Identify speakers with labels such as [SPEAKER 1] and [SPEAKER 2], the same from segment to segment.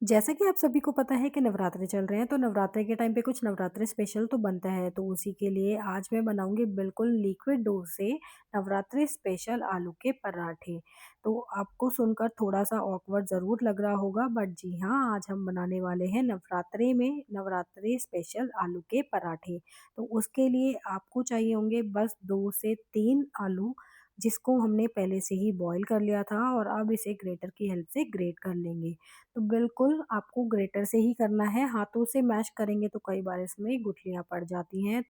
[SPEAKER 1] जैसा कि आप सभी को पता है कि नवरात्रे चल रहे हैं, तो नवरात्रे के टाइम पे कुछ नवरात्रे स्पेशल तो बनता है। तो उसी के लिए आज मैं बनाऊँगी बिल्कुल लिक्विड डो से नवरात्रि स्पेशल आलू के पराठे। तो आपको सुनकर थोड़ा-सा ऑकवर्ड ज़रूर लग रहा होगा, बट जी हाँ, आज हम बनाने वाले हैं नवरात्रे में नवरात्रि स्पेशल आलू के पराठे। तो उसके लिए आपको चाहिए होंगे बस 2 से 3 आलू, जिसको हमने पहले से ही बॉयल कर लिया था और अब इसे ग्रेटर की हेल्प से ग्रेट कर लेंगे। तो बिल्कुल आपको ग्रेटर से ही करना है, हाथों से मैश करेंगे तो कई बार इसमें गुठलियाँ पड़ जाती हैं।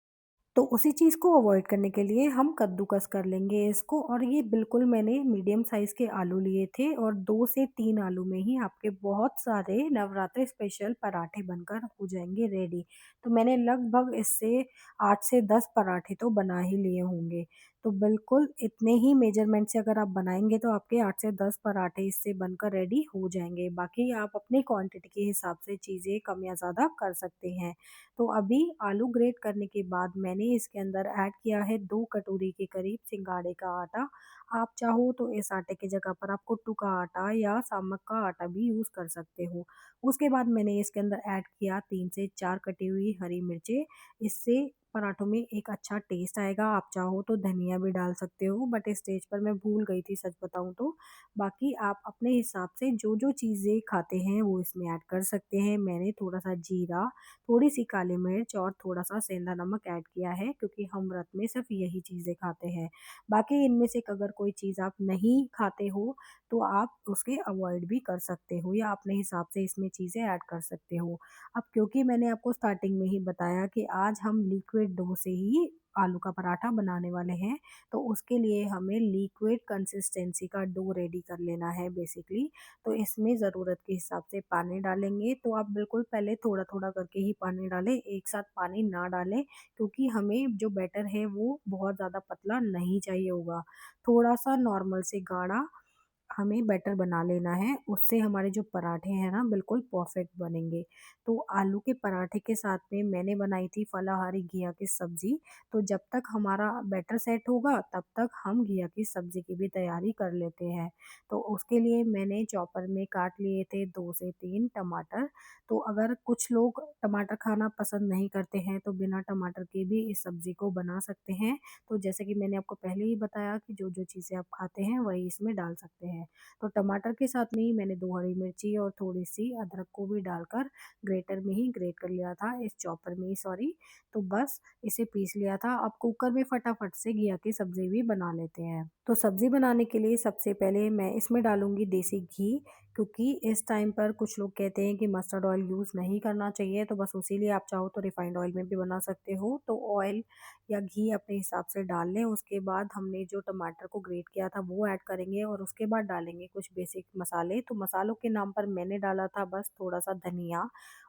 [SPEAKER 1] तो उसी चीज़ को अवॉइड करने के लिए हम कद्दूकस कर लेंगे इसको। और ये बिल्कुल मैंने मीडियम साइज़ के आलू लिए थे और 2 से 3 आलू में ही आपके बहुत सारे नवरात्रि स्पेशल पराठे बनकर हो जाएँगे रेडी। तो मैंने लगभग इससे 8 से 10 पराठे तो बना ही लिए होंगे। तो बिल्कुल इतने ही मेजरमेंट से अगर आप बनाएँगे तो आपके 8 से 10 पराठे इससे बनकर रेडी हो जाएँगे। बाकी आप अपनी क्वांटिटी के हिसाब से चीज़ें कम या ज़्यादा कर सकते हैं। तो अभी आलू ग्रेट करने के बाद मैंने इसके अंदर ऐड किया है 2 कटोरी के करीब सिंगाड़े का आटा। आप चाहो तो इस आटे की जगह पर आप कुट्टू का आटा या सामक का आटा भी यूज़ कर सकते हो। उसके बाद मैंने इसके अंदर ऐड किया 3 से 4 कटी हुई हरी मिर्चें। इससे पराठों में एक अच्छा टेस्ट आएगा। आप चाहो तो धनिया भी डाल सकते हो, बट इस स्टेज पर मैं भूल गई थी सच बताऊँ तो। बाकी आप अपने हिसाब से जो-जो चीज़ें खाते हैं वो इसमें ऐड कर सकते हैं। मैंने थोड़ा-सा जीरा, थोड़ी-सी काली मिर्च और थोड़ा-सा सेंधा नमक ऐड किया है, क्योंकि हम व्रत में सिर्फ़ यही चीज़ें खाते हैं। बाकी इनमें से अगर कोई चीज़ आप नहीं खाते हो, तो आप उसके अवॉइड भी कर सकते हो या अपने हिसाब से इसमें चीज़ें ऐड कर सकते हो। अब क्योंकि मैंने आपको स्टार्टिंग में ही बताया कि आज हम लिक्विड डो से ही आलू का पराठा बनाने वाले हैं, तो उसके लिए हमें लिक्विड कंसिस्टेंसी का डो रेडी कर लेना है बेसिकली। तो इसमें ज़रूरत के हिसाब से पानी डालेंगे। तो आप बिल्कुल पहले थोड़ा-थोड़ा करके ही पानी डालें, एक साथ पानी ना डालें, क्योंकि हमें जो बैटर है वो बहुत ज़्यादा पतला नहीं चाहिए होगा। थोड़ा-सा नॉर्मल से गाढ़ा हमें बैटर बना लेना है, उससे हमारे जो पराठे हैं ना बिल्कुल परफेक्ट बनेंगे। तो आलू के पराठे के साथ में मैंने बनाई थी फलाहारी घिया की सब्ज़ी। तो जब तक हमारा बैटर सेट होगा तब तक हम घिया की सब्ज़ी की भी तैयारी कर लेते हैं। तो उसके लिए मैंने चॉपर में काट लिए थे 2 से 3 टमाटर। तो अगर कुछ लोग टमाटर खाना पसंद नहीं करते हैं तो बिना टमाटर के भी इस सब्ज़ी को बना सकते हैं। तो जैसे कि मैंने आपको पहले ही बताया कि जो-जो चीज़ें आप खाते हैं वही इसमें डाल सकते हैं। तो टमाटर के साथ में ही मैंने 2 हरी मिर्ची और थोड़ी-सी अदरक को भी डालकर ग्रेटर में ही ग्रेट कर लिया था, इस चॉपर में ही सॉरी। तो बस इसे पीस लिया था। अब कुकर में फटाफट से घिया की सब्ज़ी भी बना लेते हैं। तो सब्ज़ी बनाने के लिए सबसे पहले मैं इसमें डालूँगी देसी घी, क्योंकि इस टाइम पर कुछ लोग कहते हैं कि मस्टर्ड ऑयल यूज़ नहीं करना चाहिए, तो बस उसी लिए आप चाहो तो रिफाइंड ऑयल में भी बना सकते हो। तो ऑयल या घी अपने हिसाब से डाल लें। उसके बाद हमने जो टमाटर को ग्रेट किया था वो ऐड करेंगे और उसके बाद डालेंगे कुछ बेसिक मसाले। तो मसालों के नाम पर मैंने डाला था बस थोड़ा-सा धनिया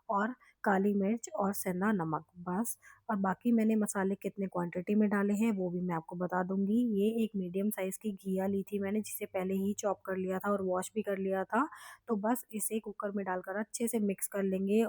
[SPEAKER 1] और काली मिर्च और सेंधा नमक बस। और बाकी मैंने मसाले कितने क्वांटिटी में डाले हैं वो भी मैं आपको बता दूँगी। ये एक मीडियम साइज़ की घिया ली थी मैंने, जिसे पहले ही चॉप कर लिया था और वॉश भी कर लिया था। तो बस इसे कुकर में डालकर अच्छे से मिक्स कर लेंगे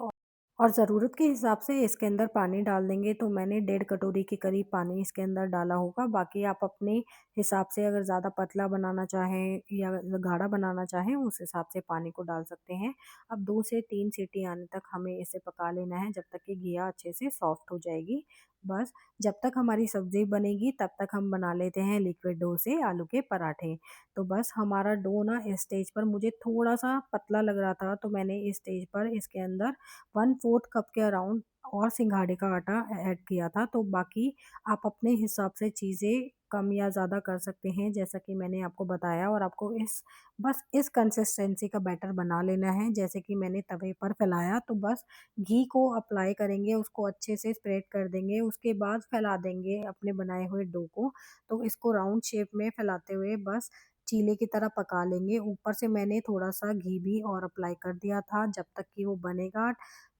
[SPEAKER 1] और ज़रूरत के हिसाब से इसके अंदर पानी डाल देंगे। तो मैंने 1.5 कटोरी के करीब पानी इसके अंदर डाला होगा। बाकी आप अपने हिसाब से अगर ज़्यादा पतला बनाना चाहें या गाढ़ा बनाना चाहें उस हिसाब से पानी को डाल सकते हैं। अब 2 से 3 सीटी आने तक हमें इसे पका लेना है, जब तक कि घिया अच्छे से सॉफ्ट हो जाएगी। बस जब तक हमारी सब्ज़ी बनेगी तब तक हम बना लेते हैं लिक्विड डो से आलू के पराठे। तो बस हमारा डो ना इस स्टेज पर मुझे थोड़ा-सा पतला लग रहा था, तो मैंने इस स्टेज पर इसके अंदर 1/4 कप के अराउंड और सिंघाड़े का आटा ऐड किया था। तो बाकी आप अपने हिसाब से चीज़ें कम या ज़्यादा कर सकते हैं, जैसा कि मैंने आपको बताया। और आपको बस इस कंसिस्टेंसी का बैटर बना लेना है। जैसे कि मैंने तवे पर फैलाया तो बस घी को अप्लाई करेंगे, उसको अच्छे से स्प्रेड कर देंगे, उसके बाद फैला देंगे अपने बनाए हुए डो को। तो इसको राउंड शेप में फैलाते हुए बस चीले की तरह पका लेंगे। ऊपर से मैंने थोड़ा-सा घी भी और अप्लाई कर दिया था जब तक कि वो बनेगा।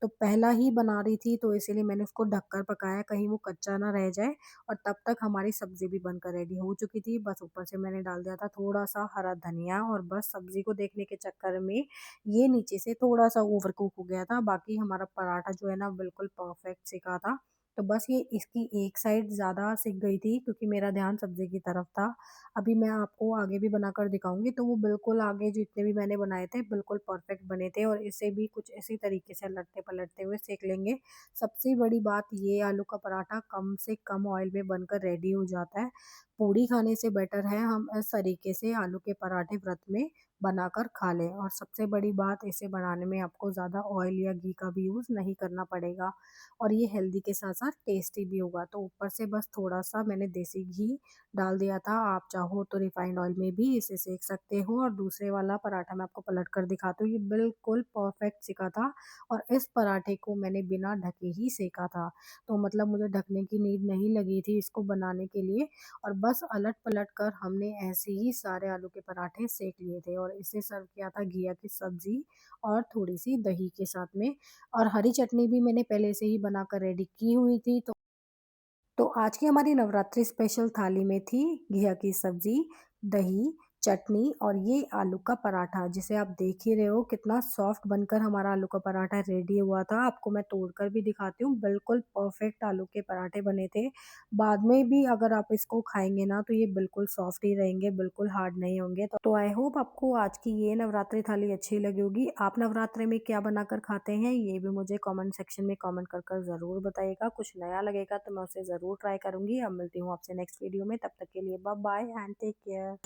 [SPEAKER 1] तो पहला ही बना रही थी तो इसीलिए मैंने उसको ढककर पकाया, कहीं वो कच्चा ना रह जाए। और तब तक हमारी सब्ज़ी भी बनकर रेडी हो चुकी थी। बस ऊपर से मैंने डाल दिया था थोड़ा-सा हरा धनिया और बस सब्ज़ी को देखने के चक्कर में ये नीचे से थोड़ा-सा ओवर कुक हो गया था। बाकी हमारा पराठा जो है ना बिल्कुल परफेक्ट सिका था। तो बस ये इसकी एक साइड ज़्यादा सिक गई थी क्योंकि मेरा ध्यान सब्ज़ी की तरफ था। अभी मैं आपको आगे भी बनाकर दिखाऊँगी, तो वो बिल्कुल आगे जितने भी मैंने बनाए थे बिल्कुल परफेक्ट बने थे और इसे भी कुछ इसी तरीके से लटते-पलटते हुए सेंक लेंगे। सबसे बड़ी बात ये आलू का पराठा कम से कम ऑयल में बनकर रेडी हो जाता है। पूड़ी खाने से बेटर है हम इस तरीके से आलू के पराठे व्रत में बनाकर खा लें और सबसे बड़ी बात इसे बनाने में आपको ज़्यादा ऑयल या घी का भी यूज़ नहीं करना पड़ेगा और ये हेल्दी के साथ-साथ टेस्टी भी होगा। तो ऊपर से बस थोड़ा-सा मैंने देसी घी डाल दिया था, आप चाहो तो रिफाइंड ऑयल में भी इसे सेंक सकते हो और दूसरे वाला पराठा मैं आपको पलट कर दिखाती हूँ, ये बिल्कुल परफेक्ट सिका था और इस पराठे को मैंने बिना ढके ही सेका था। तो मतलब मुझे ढकने की नीड नहीं लगी थी इसको बनाने के लिए और बस अलट-पलट कर हमने ऐसे ही सारे आलू के पराठे सेक लिए थे और इसे सर्व किया था घिया की सब्ज़ी और थोड़ी-सी दही के साथ में और हरी चटनी भी मैंने पहले से ही बनाकर रेडी की हुई थी। तो आज की हमारी नवरात्रि स्पेशल थाली में थी घिया की सब्जी, दही, चटनी और ये आलू का पराठा जिसे आप देख ही रहे हो कितना सॉफ्ट बनकर हमारा आलू का पराठा रेडी हुआ था। आपको मैं तोड़कर भी दिखाती हूँ, बिल्कुल परफेक्ट आलू के पराठे बने थे। बाद में भी अगर आप इसको खाएँगे ना तो ये बिल्कुल सॉफ्ट ही रहेंगे, बिल्कुल हार्ड नहीं होंगे। तो आई होप आपको आज की ये नवरात्रि थाली अच्छी लगी होगी। आप नवरात्रि में क्या बनाकर खाते हैं ये भी मुझे कमेंट सेक्शन में कमेंट कर कर ज़रूर बताइएगा। कुछ नया लगेगा तो मैं उसे ज़रूर ट्राई करूँगी। अब मिलती हूँ आपसे नेक्स्ट वीडियो में, तब तक के लिए bye bye and take care.